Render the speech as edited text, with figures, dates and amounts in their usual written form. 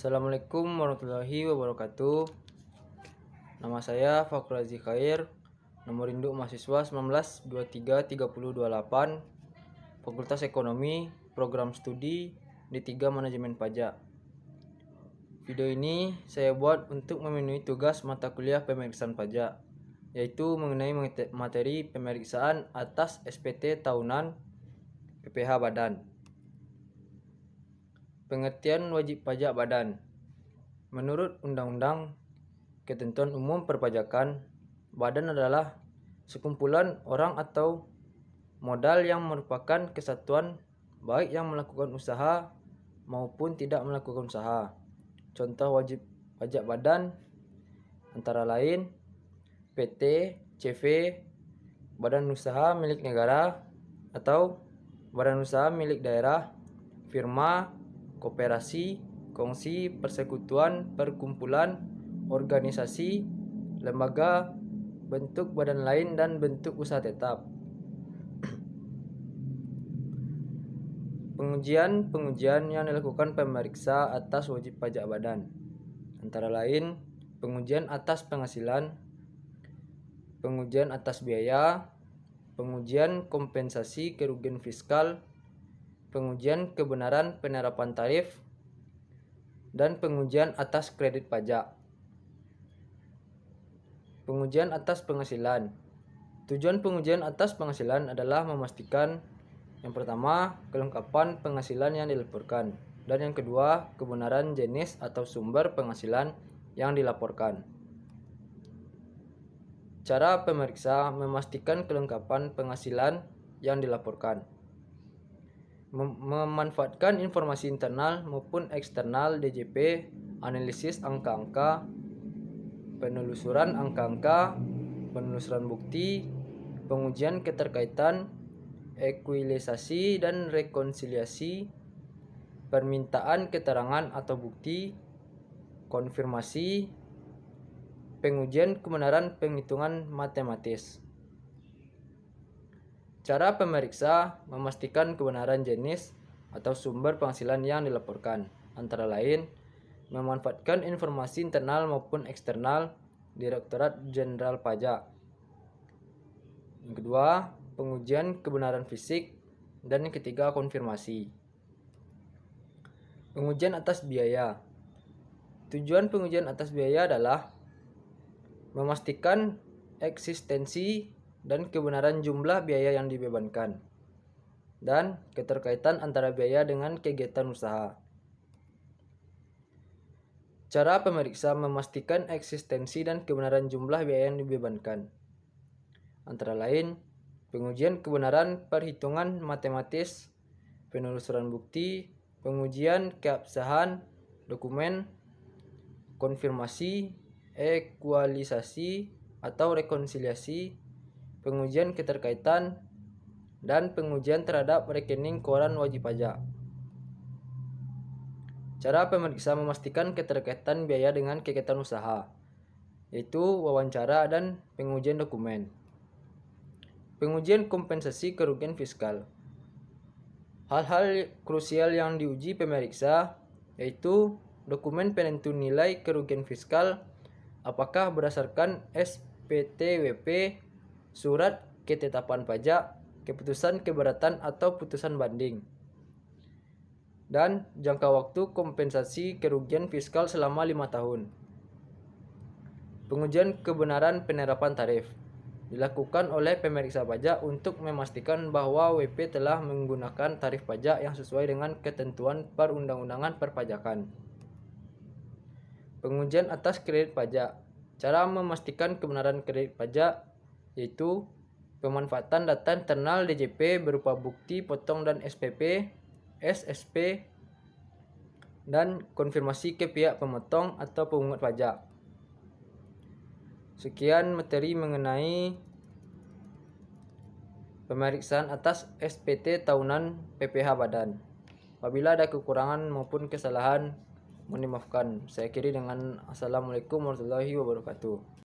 Assalamualaikum warahmatullahi wabarakatuh. Nama saya Fakrul Aziz Khair. Nomor induk mahasiswa 19233028. Fakultas Ekonomi, Program Studi D3 Manajemen Pajak. Video ini saya buat untuk memenuhi tugas mata kuliah pemeriksaan pajak, yaitu mengenai materi pemeriksaan atas SPT tahunan PPh Badan. Pengertian wajib pajak badan. Menurut Undang-Undang Ketentuan Umum Perpajakan, badan adalah sekumpulan orang atau modal yang merupakan kesatuan baik yang melakukan usaha maupun tidak melakukan usaha. Contoh wajib pajak badan antara lain PT, CV, badan usaha milik negara atau badan usaha milik daerah, firma, koperasi, kongsi, persekutuan, perkumpulan, organisasi, lembaga, bentuk badan lain, dan bentuk usaha tetap. Pengujian yang dilakukan pemeriksa atas wajib pajak badan antara lain pengujian atas penghasilan, pengujian atas biaya, pengujian kompensasi kerugian fiskal, pengujian kebenaran penerapan tarif, dan pengujian atas kredit pajak. Pengujian atas penghasilan. Tujuan pengujian atas penghasilan adalah memastikan yang pertama, kelengkapan penghasilan yang dilaporkan, dan yang kedua, kebenaran jenis atau sumber penghasilan yang dilaporkan. Cara pemeriksa memastikan kelengkapan penghasilan yang dilaporkan. Memanfaatkan informasi internal maupun eksternal DJP, analisis angka-angka, penelusuran angka-angka, penelusuran bukti, pengujian keterkaitan, ekualisasi dan rekonsiliasi, permintaan keterangan atau bukti, konfirmasi, pengujian kebenaran penghitungan matematis. Cara pemeriksa memastikan kebenaran jenis atau sumber penghasilan yang dilaporkan, antara lain memanfaatkan informasi internal maupun eksternal Direktorat Jenderal Pajak. Yang kedua, pengujian kebenaran fisik, dan yang ketiga, konfirmasi. Pengujian atas biaya. Tujuan pengujian atas biaya adalah memastikan eksistensi dan kebenaran jumlah biaya yang dibebankan, dan keterkaitan antara biaya dengan kegiatan usaha. Cara pemeriksa memastikan eksistensi dan kebenaran jumlah biaya yang dibebankan, antara lain pengujian kebenaran perhitungan matematis, penelusuran bukti, pengujian keabsahan dokumen, konfirmasi, ekualisasi atau rekonsiliasi, pengujian keterkaitan, dan pengujian terhadap rekening koran wajib pajak. Cara pemeriksa memastikan keterkaitan biaya dengan kegiatan usaha, yaitu wawancara dan pengujian dokumen. Pengujian kompensasi kerugian fiskal. Hal-hal krusial yang diuji pemeriksa yaitu dokumen penentu nilai kerugian fiskal, apakah berdasarkan SPTWP, surat ketetapan pajak, keputusan keberatan atau putusan banding, dan jangka waktu kompensasi kerugian fiskal selama 5 tahun. Pengujian kebenaran penerapan tarif dilakukan oleh pemeriksa pajak untuk memastikan bahwa WP telah menggunakan tarif pajak yang sesuai dengan ketentuan perundang-undangan perpajakan. Pengujian atas kredit pajak. Cara memastikan kebenaran kredit pajak yaitu pemanfaatan data internal DJP berupa bukti potong dan SPP, SSP, dan konfirmasi ke pihak pemotong atau pemungut pajak. Sekian materi mengenai pemeriksaan atas SPT tahunan PPh Badan. Apabila ada kekurangan maupun kesalahan, mohon dimaafkan. Saya akhiri dengan Assalamualaikum warahmatullahi wabarakatuh.